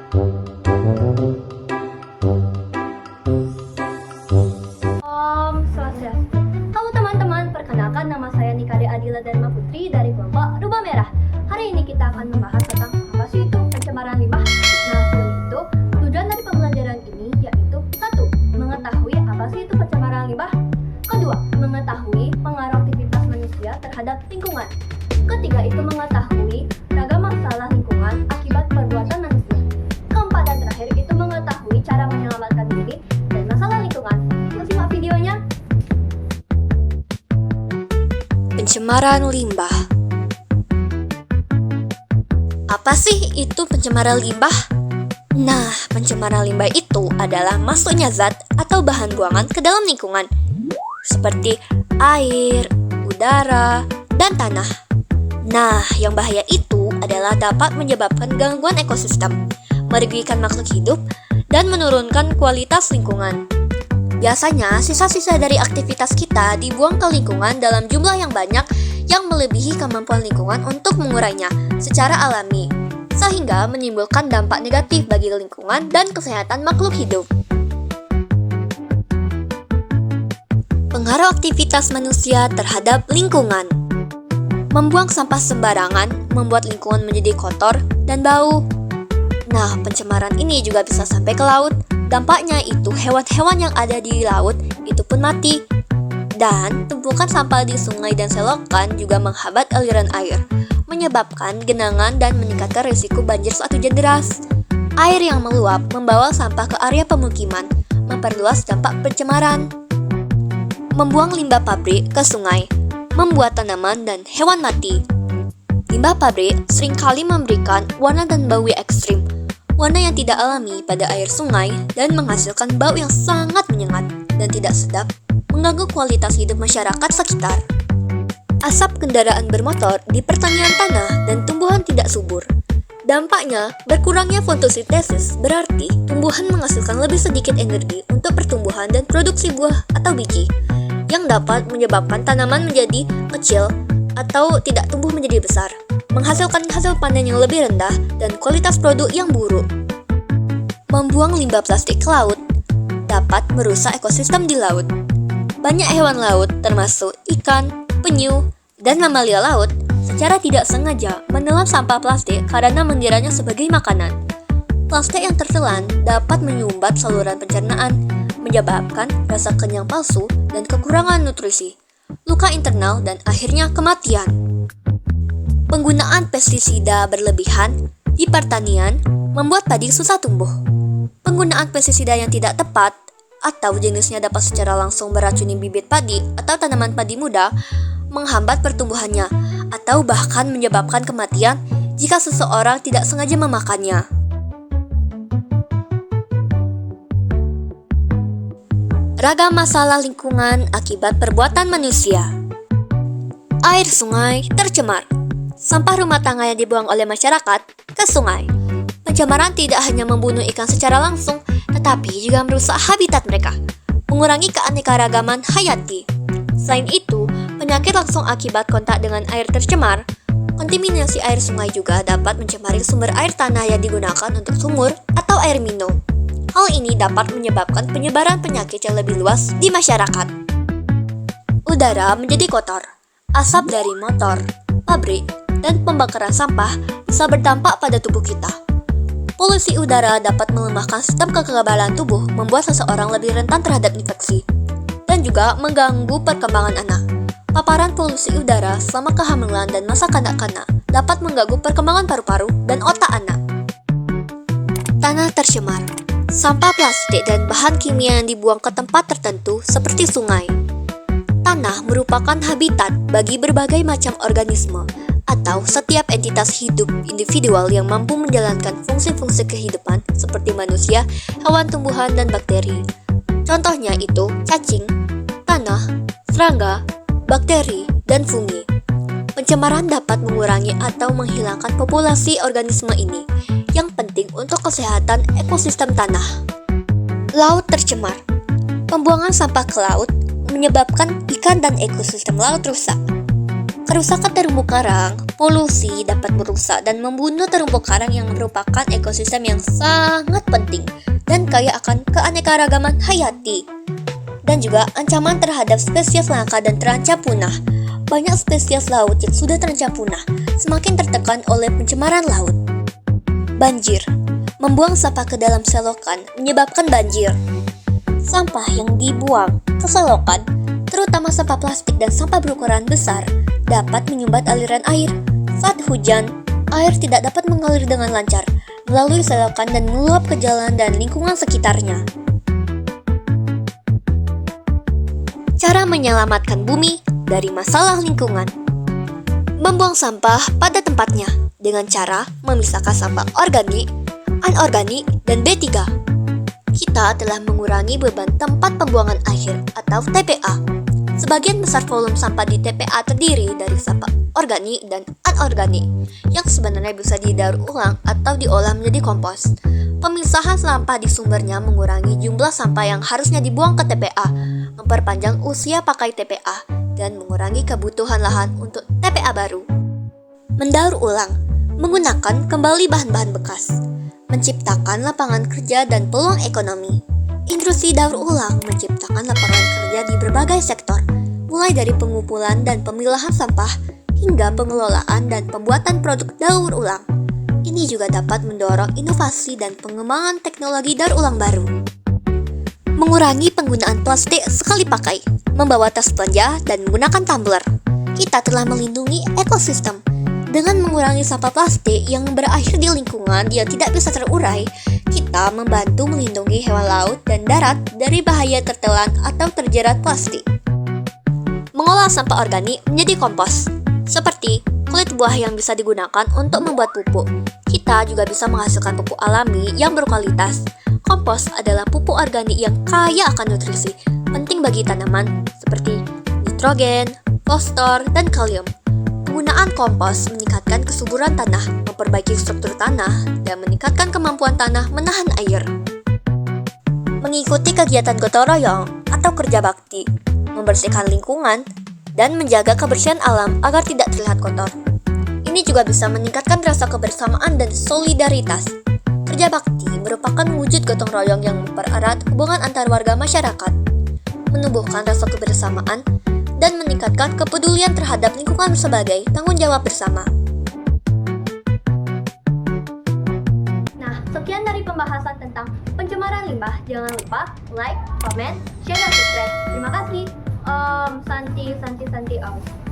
Om Swastiastu. Halo teman-teman, perkenalkan nama saya Nikade Adila Dharma Putri dari kelompok Rubah Merah. Hari ini kita akan membahas tentang apa sih itu pencemaran limbah. Nah, sebelum itu, tujuan dari pembelajaran ini yaitu 1. Mengetahui apa sih itu pencemaran limbah. Kedua, mengetahui pengaruh aktivitas manusia terhadap lingkungan. Ketiga, itu mengetahui ragam masalah lingkungan akibat perbuatan manusia. Keempat dan terakhir, itu mengetahui cara menyelamatkan diri dan masalah lingkungan. Yuk simak videonya. Pencemaran limbah. Apa sih itu pencemaran limbah? Nah, pencemaran limbah itu adalah masuknya zat atau bahan buangan ke dalam lingkungan, seperti air, udara, dan tanah. Nah, yang bahaya itu adalah dapat menyebabkan gangguan ekosistem, merugikan makhluk hidup, dan menurunkan kualitas lingkungan. Biasanya, sisa-sisa dari aktivitas kita dibuang ke lingkungan dalam jumlah yang banyak yang melebihi kemampuan lingkungan untuk mengurainya secara alami, sehingga menimbulkan dampak negatif bagi lingkungan dan kesehatan makhluk hidup. Pengaruh aktivitas manusia terhadap lingkungan. Membuang sampah sembarangan membuat lingkungan menjadi kotor dan bau. Nah, pencemaran ini juga bisa sampai ke laut. Dampaknya itu hewan-hewan yang ada di laut itu pun mati. Dan tumpukan sampah di sungai dan selokan juga menghambat aliran air, menyebabkan genangan dan meningkatkan risiko banjir saat hujan deras. Air yang meluap membawa sampah ke area pemukiman, memperluas dampak pencemaran. Membuang limbah pabrik ke sungai membuat tanaman dan hewan mati. Limbah pabrik seringkali memberikan warna dan bau yang ekstrim, warna yang tidak alami pada air sungai dan menghasilkan bau yang sangat menyengat dan tidak sedap, mengganggu kualitas hidup masyarakat sekitar. Asap kendaraan bermotor di pertanian tanah dan tumbuhan tidak subur. Dampaknya, berkurangnya fotosintesis berarti tumbuhan menghasilkan lebih sedikit energi untuk pertumbuhan dan produksi buah atau biji, yang dapat menyebabkan tanaman menjadi kecil atau tidak tumbuh menjadi besar, menghasilkan hasil panen yang lebih rendah dan kualitas produk yang buruk. Membuang limbah plastik ke laut dapat merusak ekosistem di laut. Banyak hewan laut, termasuk ikan, penyu, dan mamalia laut, secara tidak sengaja menelan sampah plastik karena mengiranya sebagai makanan. Plastik yang tertelan dapat menyumbat saluran pencernaan, menyebabkan rasa kenyang palsu dan kekurangan nutrisi, luka internal, dan akhirnya kematian. Penggunaan pestisida berlebihan di pertanian membuat padi susah tumbuh. Penggunaan pestisida yang tidak tepat atau jenisnya dapat secara langsung meracuni bibit padi atau tanaman padi muda, menghambat pertumbuhannya, atau bahkan menyebabkan kematian jika seseorang tidak sengaja memakannya. Ragam masalah lingkungan akibat perbuatan manusia. Air sungai tercemar. Sampah rumah tangga yang dibuang oleh masyarakat ke sungai. Pencemaran tidak hanya membunuh ikan secara langsung, tetapi juga merusak habitat mereka, mengurangi keanekaragaman hayati. Selain itu, penyakit langsung akibat kontak dengan air tercemar. Kontaminasi air sungai juga dapat mencemari sumber air tanah yang digunakan untuk sumur atau air minum. Hal ini dapat menyebabkan penyebaran penyakit yang lebih luas di masyarakat. Udara menjadi kotor. Asap dari motor, pabrik, dan pembakaran sampah bisa berdampak pada tubuh kita. Polusi udara dapat melemahkan sistem kekebalan tubuh, membuat seseorang lebih rentan terhadap infeksi, dan juga mengganggu perkembangan anak. Paparan polusi udara selama kehamilan dan masa kanak-kanak dapat mengganggu perkembangan paru-paru dan otak anak. Tanah tercemar. Sampah plastik dan bahan kimia yang dibuang ke tempat tertentu seperti sungai. Tanah merupakan habitat bagi berbagai macam organisme atau setiap entitas hidup individual yang mampu menjalankan fungsi-fungsi kehidupan seperti manusia, hewan, tumbuhan, dan bakteri. Contohnya itu cacing, tanah, serangga, bakteri, dan fungi. Pencemaran dapat mengurangi atau menghilangkan populasi organisme ini yang penting untuk kesehatan ekosistem tanah. Laut tercemar. Pembuangan sampah ke laut menyebabkan ikan dan ekosistem laut rusak. Kerusakan terumbu karang, polusi dapat merusak dan membunuh terumbu karang yang merupakan ekosistem yang sangat penting dan kaya akan keanekaragaman hayati. Dan juga ancaman terhadap spesies langka dan terancam punah. Banyak spesies laut yang sudah terancam punah semakin tertekan oleh pencemaran laut. Banjir. Membuang sampah ke dalam selokan menyebabkan banjir. Sampah yang dibuang ke selokan, terutama sampah plastik dan sampah berukuran besar, dapat menyumbat aliran air. Saat hujan, air tidak dapat mengalir dengan lancar melalui selokan dan meluap ke jalan dan lingkungan sekitarnya. Cara menyelamatkan bumi dari masalah lingkungan. Membuang sampah pada tempatnya dengan cara memisahkan sampah organik, anorganik, dan B3. Kita telah mengurangi beban tempat pembuangan akhir atau TPA. Sebagian besar volume sampah di TPA terdiri dari sampah organik dan anorganik yang sebenarnya bisa didaur ulang atau diolah menjadi kompos. Pemisahan sampah di sumbernya mengurangi jumlah sampah yang harusnya dibuang ke TPA, memperpanjang usia pakai TPA, dan mengurangi kebutuhan lahan untuk TPA baru. Mendaur ulang, menggunakan kembali bahan-bahan bekas, menciptakan lapangan kerja dan peluang ekonomi. Industri daur ulang menciptakan lapangan kerja di berbagai sektor, mulai dari pengumpulan dan pemilahan sampah hingga pengelolaan dan pembuatan produk daur ulang. Ini juga dapat mendorong inovasi dan pengembangan teknologi daur ulang baru. Mengurangi penggunaan plastik sekali pakai, membawa tas belanja dan menggunakan tumbler. Kita telah melindungi ekosistem. Dengan mengurangi sampah plastik yang berakhir di lingkungan yang tidak bisa terurai, kita membantu melindungi hewan laut dan darat dari bahaya tertelan atau terjerat plastik. Mengolah sampah organik menjadi kompos, seperti kulit buah yang bisa digunakan untuk membuat pupuk. Kita juga bisa menghasilkan pupuk alami yang berkualitas. Kompos adalah pupuk organik yang kaya akan nutrisi, penting bagi tanaman seperti nitrogen, fosfor, dan kalium. Penggunaan kompos meningkatkan kesuburan tanah, memperbaiki struktur tanah, dan meningkatkan kemampuan tanah menahan air. Mengikuti kegiatan gotong royong atau kerja bakti, membersihkan lingkungan, dan menjaga kebersihan alam agar tidak terlihat kotor. Ini juga bisa meningkatkan rasa kebersamaan dan solidaritas. Kerja bakti merupakan wujud gotong royong yang mempererat hubungan antar warga masyarakat, menumbuhkan rasa kebersamaan, dan meningkatkan kepedulian terhadap lingkungan sebagai tanggung jawab bersama. Nah, sekian dari pembahasan tentang pencemaran limbah. Jangan lupa like, comment, share, dan subscribe. Terima kasih. Santi out.